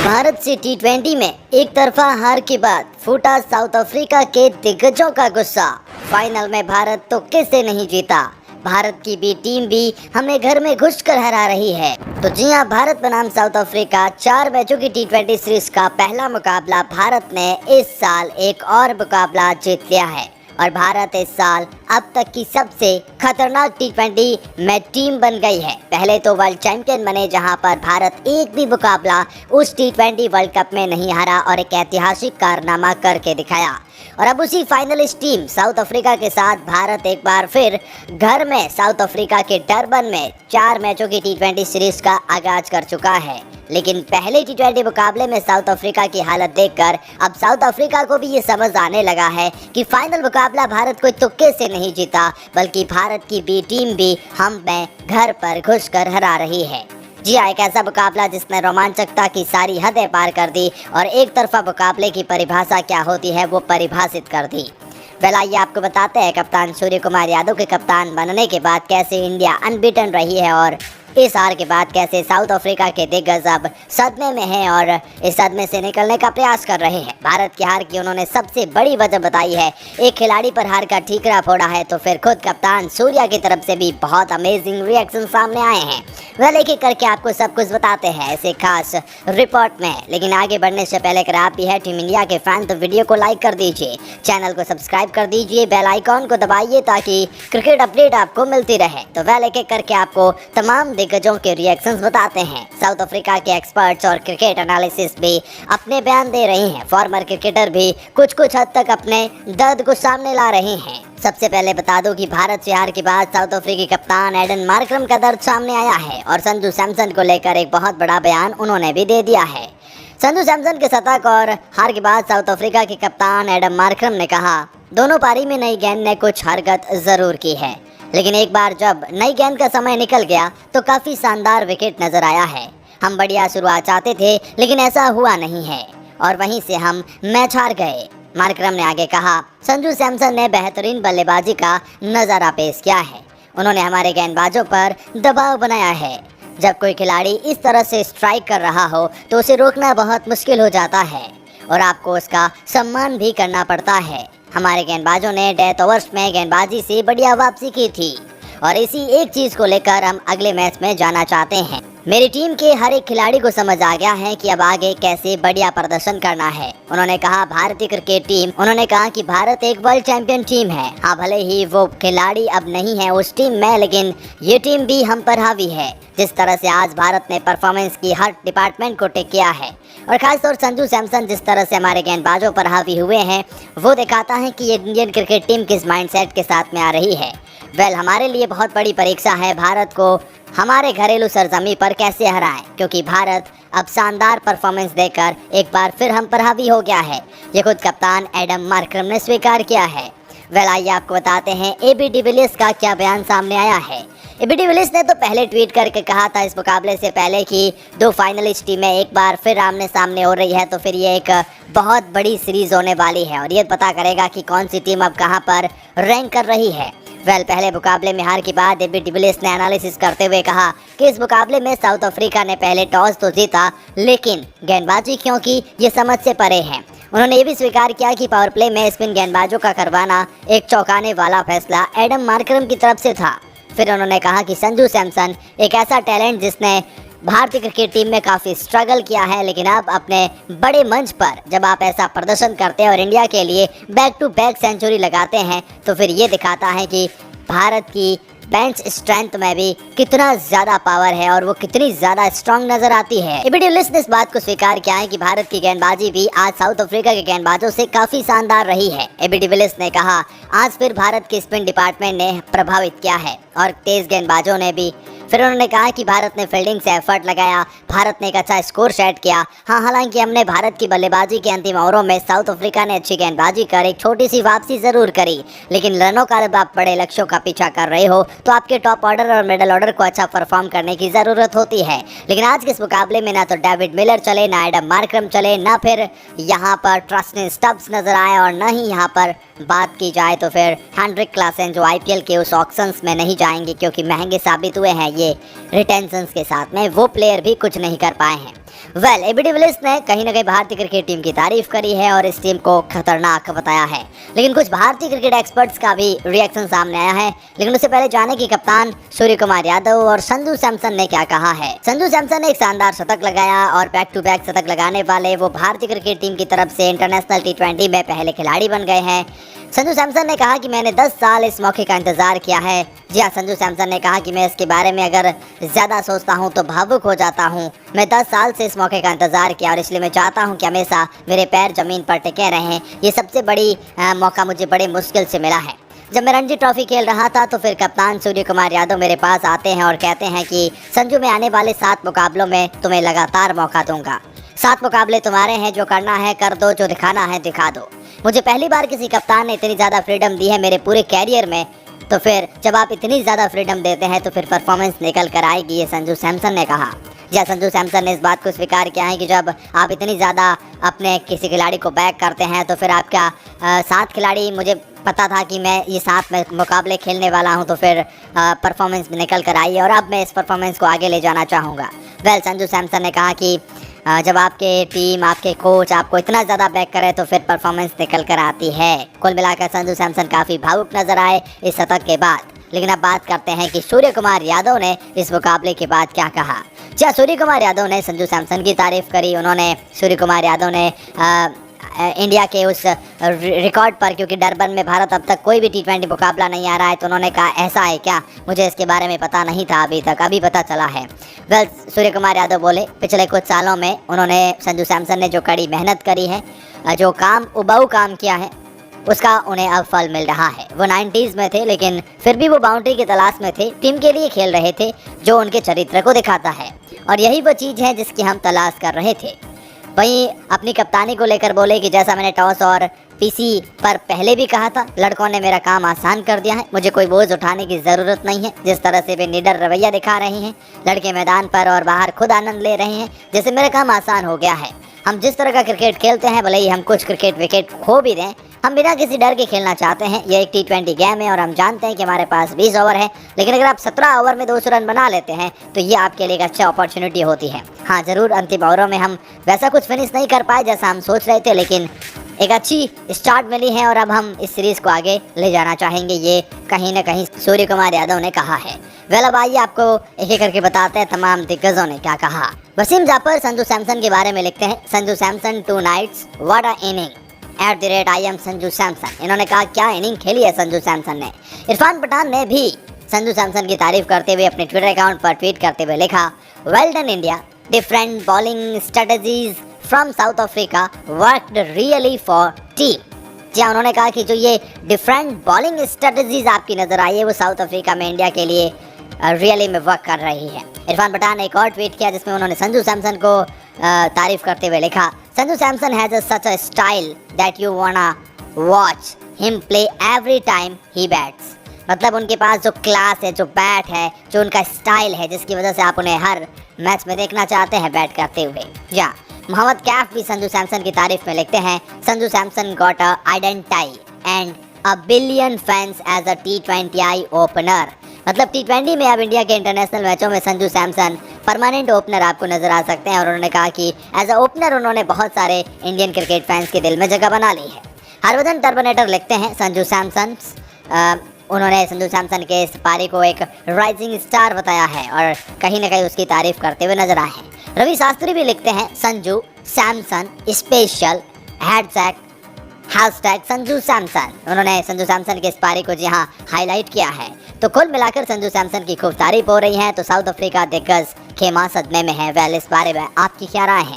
भारत से टी20 में एक तरफा हार के बाद फूटा साउथ अफ्रीका के दिग्गजों का गुस्सा। फाइनल में भारत तो किसे नहीं जीता। भारत की बी टीम भी हमें घर में घुसकर हरा रही है। तो जी हां, भारत बनाम साउथ अफ्रीका 4 मैचों की टी20 सीरीज का पहला मुकाबला भारत ने इस साल एक और मुकाबला जीत लिया है और भारत इस साल अब तक की सबसे खतरनाक टी20 में टीम बन गई है। पहले तो वर्ल्ड चैंपियन बने, जहां पर भारत एक भी मुकाबला उस टी20 वर्ल्ड कप में नहीं हारा और एक ऐतिहासिक कारनामा करके दिखाया। और अब उसी फाइनलिस्ट टीम साउथ अफ्रीका के साथ भारत एक बार फिर घर में साउथ अफ्रीका के डरबन में 4 मैचों की टी20 सीरीज का आगाज कर चुका है। लेकिन पहले टी20 मुकाबले में साउथ अफ्रीका की हालत देखकर अब साउथ अफ्रीका को भी ये समझ आने लगा है कि फाइनल मुकाबला भारत कोई तुक्के से नहीं जीता, बल्कि भारत की बी टीम भी हम में घर पर घुसकर हरा रही है। जी हाँ, एक ऐसा मुकाबला जिसने रोमांचकता की सारी हदें पार कर दी और एक तरफा मुकाबले की परिभाषा क्या होती है वो परिभाषित कर दी। आइए आपको बताते हैं कप्तान सूर्य कुमार यादव के कप्तान बनने के बाद कैसे इंडिया अनबीटन रही है और इस हार के बाद कैसे साउथ अफ्रीका के दिग्गज अब सदमे में हैं और इस सदमे से निकलने का प्रयास कर रहे हैं। भारत की हार की उन्होंने सबसे बड़ी वजह बताई है, एक खिलाड़ी पर हार का ठीकरा फोड़ा है, तो फिर खुद कप्तान सूर्या की तरफ से भी बहुत अमेजिंग रिएक्शन सामने आए हैं। वह लेके करके आपको सब कुछ बताते हैं ऐसे खास रिपोर्ट में। लेकिन आगे बढ़ने से पहले अगर आप भी है टीम इंडिया के फैन तो वीडियो को लाइक कर दीजिए, चैनल को सब्सक्राइब कर दीजिए, बेल आइकॉन को दबाइए ताकि क्रिकेट अपडेट आपको मिलती रहे। तो वह लेके करके आपको तमाम दिग्गजों के रिएक्शंस बताते हैं। साउथ अफ्रीका के एक्सपर्ट्स और क्रिकेट एनालिसिस भी अपने बयान दे रहे हैं। फॉर्मर क्रिकेटर भी कुछ हद तक अपने दर्द को सामने ला रहे हैं। सबसे पहले बता दूं कि भारत से हार के बाद साउथ अफ्रीकी कप्तान एडन मार्करम का दर्द सामने आया है और संजू सैमसन को लेकर एक बहुत बड़ा बयान उन्होंने भी दे दिया है। संजू सैमसन के शतक और हार के बाद साउथ अफ्रीका के कप्तान एडम मार्करम ने कहा, दोनों पारी में नई गेंद ने कुछ हरकत जरूर की है, लेकिन एक बार जब नई गेंद का समय निकल गया तो काफ़ी शानदार विकेट नजर आया है। हम बढ़िया शुरुआत चाहते थे लेकिन ऐसा हुआ नहीं है और वहीं से हम मैच हार गए। मार्करम ने आगे कहा, संजू सैमसन ने बेहतरीन बल्लेबाजी का नज़ारा पेश किया है। उन्होंने हमारे गेंदबाजों पर दबाव बनाया है। जब कोई खिलाड़ी इस तरह से स्ट्राइक कर रहा हो तो उसे रोकना बहुत मुश्किल हो जाता है और आपको उसका सम्मान भी करना पड़ता है। हमारे गेंदबाजों ने डेथ ओवर्स में गेंदबाजी से बढ़िया वापसी की थी और इसी एक चीज़ को लेकर हम अगले मैच में जाना चाहते हैं। मेरी टीम के हर एक खिलाड़ी को समझ आ गया है कि अब आगे कैसे बढ़िया प्रदर्शन करना है। उन्होंने कहा भारतीय क्रिकेट टीम, उन्होंने कहा कि भारत एक वर्ल्ड चैंपियन टीम है। हाँ, भले ही वो खिलाड़ी अब नहीं है उस टीम में, लेकिन ये टीम भी हम पर हावी है। जिस तरह से आज भारत ने परफॉर्मेंस की हर डिपार्टमेंट को टेक किया है और खासतौर संजू सैमसन जिस तरह से हमारे गेंदबाजों पर हावी हुए हैं, वो दिखाता है कि ये इंडियन क्रिकेट टीम किस माइंडसेट के साथ में आ रही है। हमारे लिए बहुत बड़ी परीक्षा है भारत को हमारे घरेलू सरजमी पर कैसे हराएं, क्योंकि भारत अब शानदार परफॉर्मेंस देकर एक बार फिर हम पर हावी हो गया है। ये खुद कप्तान एडम मार्करम ने स्वीकार किया है। आइए आपको बताते हैं एबी डिविलियर्स का क्या बयान सामने आया है। एबी डिविलियर्स ने तो पहले ट्वीट करके कहा था इस मुकाबले से पहले कि 2 फाइनलिस्ट टीमें एक बार फिर आमने सामने हो रही है, तो फिर ये एक बहुत बड़ी सीरीज होने वाली है और ये पता करेगा कि कौन सी टीम अब कहाँ पर रैंक कर रही है। पहले मुकाबले में हार के बाद एबी डिविलियर्स ने एनालिसिस करते हुए कहा कि इस मुकाबले में साउथ अफ्रीका ने पहले टॉस तो जीता, लेकिन गेंदबाजी क्योंकि ये समझ से परे हैं। उन्होंने ये भी स्वीकार किया कि पावर प्ले में स्पिन गेंदबाजों का करवाना एक चौंकाने वाला फैसला एडम मार्करम की तरफ से था। फिर उन्होंने कहा कि संजू सैमसन एक ऐसा टैलेंट जिसने भारतीय क्रिकेट टीम में काफ़ी स्ट्रगल किया है, लेकिन अब अपने बड़े मंच पर जब आप ऐसा प्रदर्शन करते हैं और इंडिया के लिए बैक टू बैक सेंचुरी लगाते हैं, तो फिर ये दिखाता है कि भारत की बेंच स्ट्रेंथ में भी कितना ज़्यादा पावर है और वो कितनी ज़्यादा स्ट्रांग नजर आती है। एबी डिविलियर्स ने इस बात को स्वीकार किया है कि भारत की गेंदबाजी भी आज साउथ अफ्रीका के गेंदबाजों से काफ़ी शानदार रही है। एबी डिविलियर्स ने कहा, आज फिर भारत के स्पिन डिपार्टमेंट ने प्रभावित किया है और तेज गेंदबाजों ने भी। फिर उन्होंने कहा कि भारत ने फील्डिंग से एफर्ट लगाया, भारत ने एक अच्छा स्कोर सेट किया। हाँ, हालांकि हमने भारत की बल्लेबाजी के अंतिम ओवरों में साउथ अफ्रीका ने अच्छी गेंदबाजी कर एक छोटी सी वापसी जरूर करी, लेकिन रनों का जब आप बड़े लक्ष्यों का पीछा कर रहे हो तो आपके टॉप ऑर्डर और मिडल ऑर्डर को अच्छा परफॉर्म करने की ज़रूरत होती है। लेकिन आज के इस मुकाबले में ना तो डेविड मिलर चले, ना एडम मार्करम चले, ना फिर यहाँ पर ट्रस्टन स्टब्स नजर आए और ना ही यहाँ पर बात की जाए तो फिर हेनरिक क्लासन जो आईपीएल के उस ऑक्शंस में नहीं जाएंगे क्योंकि महंगे साबित हुए हैं ये रिटेंशंस के साथ में, वो प्लेयर भी कुछ नहीं कर पाए हैं। वेल एबी डिविलियर्स ने कहीं ना कहीं भारतीय क्रिकेट टीम की तारीफ करी है और इस टीम को खतरनाक बताया है, लेकिन कुछ भारतीय क्रिकेट एक्सपर्ट्स का भी रिएक्शन सामने आया है। लेकिन उससे पहले जाने की कप्तान सूर्य कुमार यादव और संजू सैमसन ने क्या कहा है। संजू सैमसन ने एक शानदार शतक लगाया और बैक टू बैक शतक लगाने वाले वो भारतीय क्रिकेट टीम की तरफ से इंटरनेशनल T20 में पहले खिलाड़ी बन गए हैं। संजू सैमसन ने कहा कि मैंने 10 साल इस मौके का इंतजार किया है। जी हाँ, संजू सैमसन ने कहा कि मैं इसके बारे में अगर ज़्यादा सोचता हूँ तो भावुक हो जाता हूँ। मैं 10 साल से इस मौके का इंतजार किया और इसलिए मैं चाहता हूँ कि हमेशा मेरे पैर ज़मीन पर टिके रहें। ये सबसे बड़ी मौका मुझे बड़ी मुश्किल से मिला है। जब मैं रणजी ट्रॉफी खेल रहा था तो फिर कप्तान सूर्य कुमार यादव मेरे पास आते हैं और कहते हैं कि संजू मैं आने वाले 7 मुकाबलों में तुम्हें लगातार मौका दूंगा। 7 मुकाबले तुम्हारे हैं, जो करना है कर दो, जो दिखाना है दिखा दो। मुझे पहली बार किसी कप्तान ने इतनी ज़्यादा फ्रीडम दी है मेरे पूरे कैरियर में, तो फिर जब आप इतनी ज़्यादा फ्रीडम देते हैं तो फिर परफॉर्मेंस निकल कर आएगी, ये संजू सैमसन ने कहा। या संजू सैमसन ने इस बात को स्वीकार किया है कि जब आप इतनी ज़्यादा अपने किसी खिलाड़ी को बैक करते हैं तो फिर आपका 7 खिलाड़ी, मुझे पता था कि मैं ये 7 मुकाबले खेलने वाला हूं, तो फिर परफॉर्मेंस निकल कर आई और अब मैं इस परफॉर्मेंस को आगे ले जाना चाहूँगा। वेल संजू सैमसन ने कहा कि जब आपके टीम, आपके कोच आपको इतना ज़्यादा बैक करे तो फिर परफॉर्मेंस निकल कर आती है। कुल मिलाकर संजू सैमसन काफ़ी भावुक नजर आए इस शतक के बाद। लेकिन अब बात करते हैं कि सूर्य कुमार यादव ने इस मुकाबले के बाद क्या कहा। क्या सूर्य कुमार यादव ने संजू सैमसन की तारीफ करी। उन्होंने सूर्य कुमार यादव ने इंडिया के उस रिकॉर्ड पर, क्योंकि डरबन में भारत अब तक कोई भी T20 मुकाबला नहीं आ रहा है, तो उन्होंने कहा ऐसा है क्या, मुझे इसके बारे में पता नहीं था अभी तक, अभी पता चला है। वेल सूर्य कुमार यादव बोले पिछले कुछ सालों में उन्होंने, संजू सैमसन ने जो कड़ी मेहनत करी है, जो काम उबाऊ काम किया है, उसका उन्हें अब फल मिल रहा है। वो 90s में थे लेकिन फिर भी वो बाउंड्री की तलाश में थे, टीम के लिए खेल रहे थे, जो उनके चरित्र को दिखाता है और यही वो चीज़ है जिसकी हम तलाश कर रहे थे। वहीं अपनी कप्तानी को लेकर बोले कि जैसा मैंने टॉस और पीसी पर पहले भी कहा था, लड़कों ने मेरा काम आसान कर दिया है, मुझे कोई बोझ उठाने की ज़रूरत नहीं है। जिस तरह से वे निडर रवैया दिखा रहे हैं, लड़के मैदान पर और बाहर खुद आनंद ले रहे हैं, जैसे मेरा काम आसान हो गया है। हम जिस तरह का क्रिकेट खेलते हैं, भले ही हम कुछ क्रिकेट विकेट खो भी दें, हम बिना किसी डर के खेलना चाहते हैं। यह एक T20 गेम है और हम जानते हैं कि हमारे पास 20 ओवर है, लेकिन अगर आप 17 ओवर में 200 रन बना लेते हैं तो ये आपके लिए एक अच्छा अपॉर्चुनिटी होती है। हाँ ज़रूर, अंतिम ओवरों में हम वैसा कुछ फिनिश नहीं कर पाए जैसा हम सोच रहे थे, लेकिन एक अच्छी स्टार्ट मिली है और अब हम इस सीरीज़ को आगे ले जाना चाहेंगे, ये कहीं ना कहीं सूर्य कुमार यादव ने कहा है। वेल अब आइए आपको एक एक करके बताते हैं तमाम दिग्गजों ने क्या कहा। वसीम जाफर संजू सैमसन के बारे में लिखते हैं, Sanju Samson 2 nights, what a innings, @IM Sanju Samson. इन्होंने कहा क्या इनिंग खेली है संजू सैमसन ने। इरफान पठान ने भी संजू सैमसन की तारीफ करते हुए अपने ट्विटर अकाउंट पर ट्वीट करते हुए लिखा, well done India, different bowling strategies from South Africa worked really for team. जी हाँ, उन्होंने कहा कि जो ये डिफरेंट बॉलिंग स्ट्रेटजीज आपकी नजर आई है वो साउथ अफ्रीका में इंडिया के लिए रियली में वर्क कर रही है। इरफान पठान ने एक और ट्वीट किया जिसमें उन्होंने संजू सैमसन को तारीफ करते हुए लिखा, Sanju Samson has such a style that you वांना watch him play every time he bats. मतलब उनके पास जो क्लास है, जो बैट है, जो उनका स्टाइल है, जिसकी वजह से आप उन्हें हर मैच में देखना चाहते हैं बैट करते हुए। या मोहम्मद कैफ भी संजू सैमसन की तारीफ में लिखते हैं, Sanju Samson got a identity and a billion fans as a T20I opener. मतलब T20 में अब इंडिया के इंटरनेशनल मैचों में संजू सैमसन परमानेंट ओपनर आपको नजर आ सकते हैं और उन्होंने कहा कि एज अ ओपनर उन्होंने बहुत सारे इंडियन क्रिकेट फैंस के दिल में जगह बना ली है। हरभजन टर्बनेटर लिखते हैं, संजू सैमसन, उन्होंने संजू सैमसन के इस पारी को एक राइजिंग स्टार बताया है और कहीं ना कहीं उसकी तारीफ करते हुए नजर आए हैं। रवि शास्त्री भी लिखते हैं, संजू सैमसन स्पेशल हैशटैग संजू सैमसन। उन्होंने संजू सैमसन के इस पारी को जी हाँ हाईलाइट किया है। तो कुल मिलाकर संजू सैमसन की खूब तारीफ हो रही है। तो साउथ अफ्रीका दिग्गज खेमा सदमे में है। वेल इस बारे में आपकी क्या राय है?